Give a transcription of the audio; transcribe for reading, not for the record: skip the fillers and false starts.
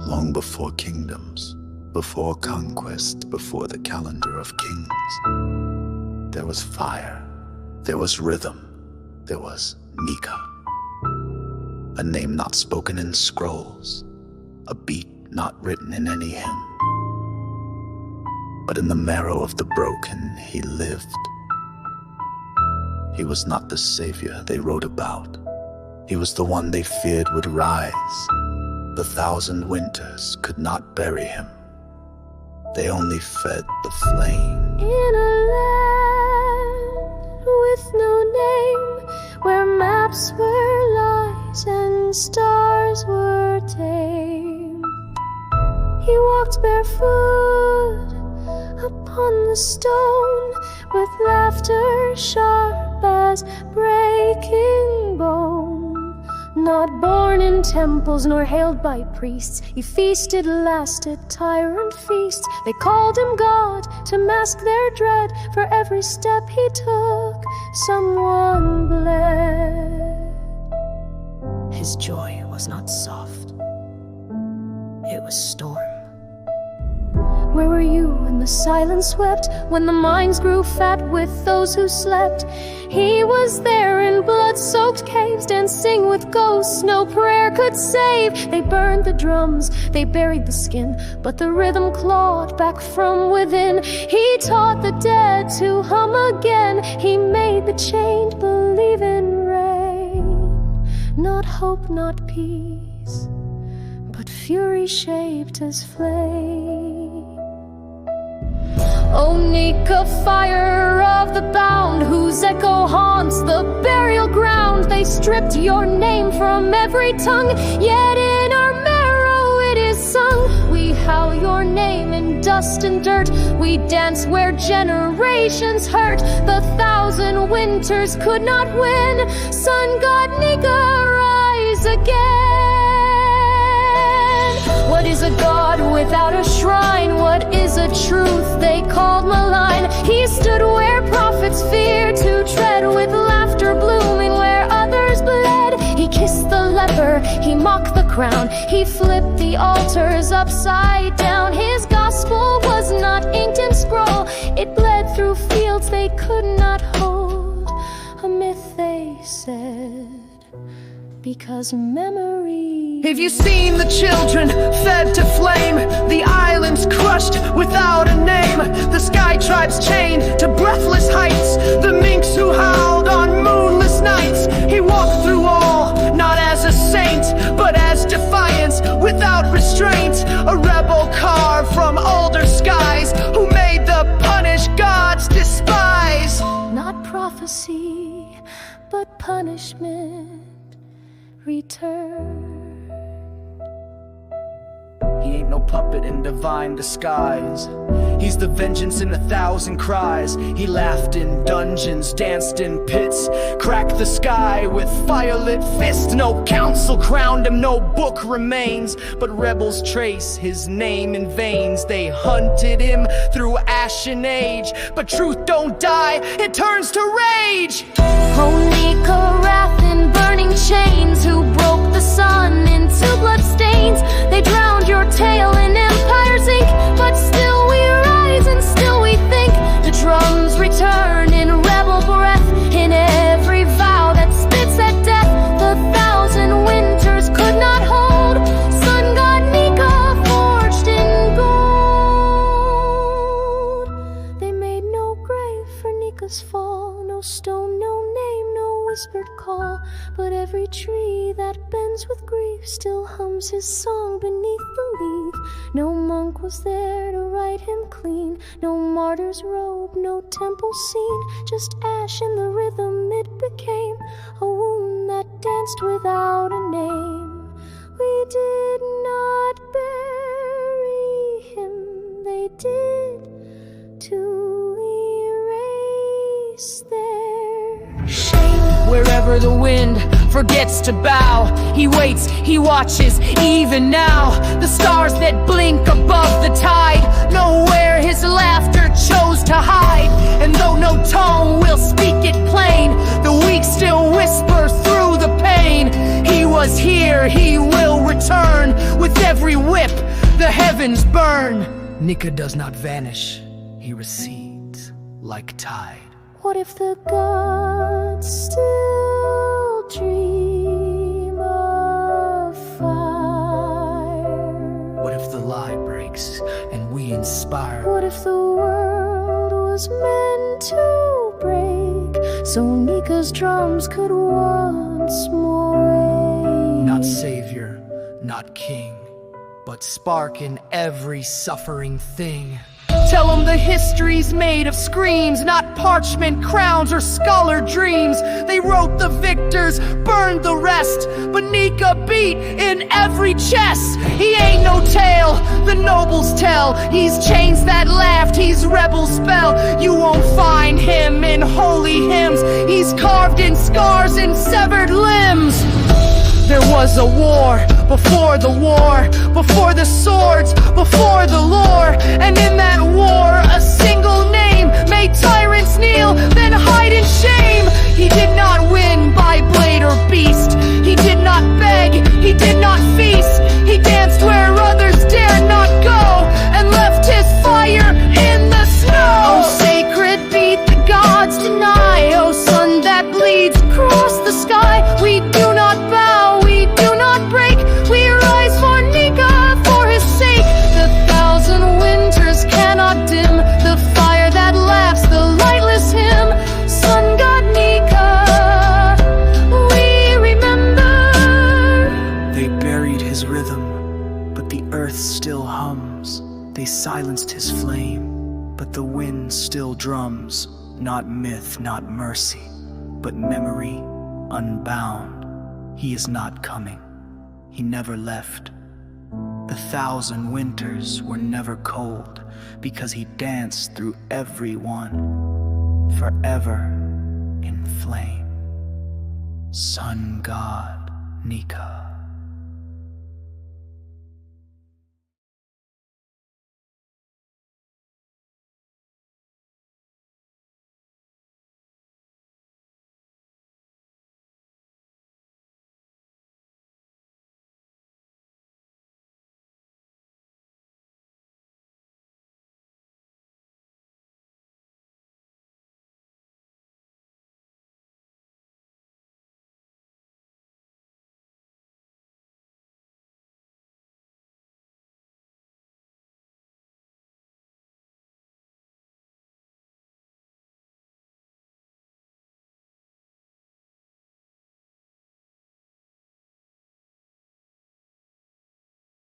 long before kingdoms, before conquest, before the calendar of kings. There was fire, there was rhythm, there was Nika. A name not spoken in scrolls, a beat not written in any hymn. But in the marrow of the broken, he lived. He was not the savior they wrote about. He was the one they feared would rise. The 1,000 winters could not bury him. They only fed the flame. In a land with no name, where maps were lies and stars were tame, he walked barefoot upon the stone, with laughter sharp as breaking bone. Not born in temples nor hailed by priests, he feasted last at tyrant feasts. They called him God to mask their dread. For every step he took, someone bled. His joy was not soft, it was storm. Where were you when the silence wept, when the mines grew fat with those who slept? He was there in blood-soaked caves, dancing with ghosts no prayer could save. They burned the drums, they buried the skin, but the rhythm clawed back from within. He taught the dead to hum again. He made the chained believe in rain. Not hope, not peace, but fury shaped as flame. O Nika, fire of the bound, whose echo haunts the burial ground. They stripped your name from every tongue, yet in our marrow it is sung. We howl your name in dust and dirt, we dance where generations hurt. The 1,000 winters could not win. Sun God Nika, rise again. What is a god without a shrine? What is a truth they called malign? He stood where prophets feared to tread, with laughter blooming where others bled. He kissed the leper, he mocked the crown, he flipped the altars upside down. His gospel was not inked in scroll, it bled through fields they could not hold. A myth, they said, because memory. Have you seen the children fed to flame? The islands crushed without a name. The sky tribes chained to breathless heights. The minks who howled on moonless nights. He walked through all, not as a saint, but as defiance without restraint. A rebel carved from older skies, who made the punished gods despise. Not prophecy, but punishment return. He ain't no puppet in divine disguise. He's the vengeance in 1,000 cries. He laughed in dungeons, danced in pits, cracked the sky with firelit fists. No council crowned him, no book remains, but rebels trace his name in veins. They hunted him through ashen age, but truth don't die, it turns to rage. O Nika, wrath in burning chains, who broke the sun into bloodstains. They drowned your tale in empire's ink, but still we rise and still we think. The drums return in rebel breath, in every vow that spits at death. The 1,000 winters could not hold. Sun God Nika, forged in gold. They made no grave for Nika's fall, no stone, no name, no whispered call, but every tree that bends with grief still hums his song beneath the leaf. No monk was there to write him clean, no martyr's robe, no temple scene, just ash in the rhythm it became, a wound that danced without a name. We did not bury him, they did, to erase their shame. Wherever the wind forgets to bow, he waits, he watches, even now. The stars that blink above the tide know where his laughter chose to hide. And though no tongue will speak it plain, the weak still whisper through the pain. He was here, he will return. With every whip, the heavens burn. Nika does not vanish, he recedes like tide. What if the gods still dream of fire? What if the lie breaks and we inspire? What if the world was meant to break, so Nika's drums could once more wake? Not savior, not king, but spark in every suffering thing. Tell them the history's made of screams, not parchment, crowns, or scholar dreams. They wrote the victors, burned the rest, but Nika beat in every chest. He ain't no tale, the nobles tell. He's chains that laughed, he's rebel spell. You won't find him in holy hymns. He's carved in scars and severed limbs. There was a war, before the swords, before the lore. And in that war, a single name made tyrants kneel, then hide in shame. He did not win by blade or beast. He did not beg, he did not feast. He danced where others dared not go, and left his fire in the snow. Oh, sacred beat the gods deny. Oh, sun that bleeds across the sky. We do not bow, we do not break. We rise for Nika, for his sake. The thousand winters cannot dim the fire that laughs, the lightless hymn. Sun God Nika, we remember. They buried his rhythm, but the earth still hums. They silenced his flame, but the wind still drums. Not myth, not mercy, but memory unbound. He is not coming. He never left. The thousand winters were never cold, because he danced through every one, forever in flame. Sun God Nika.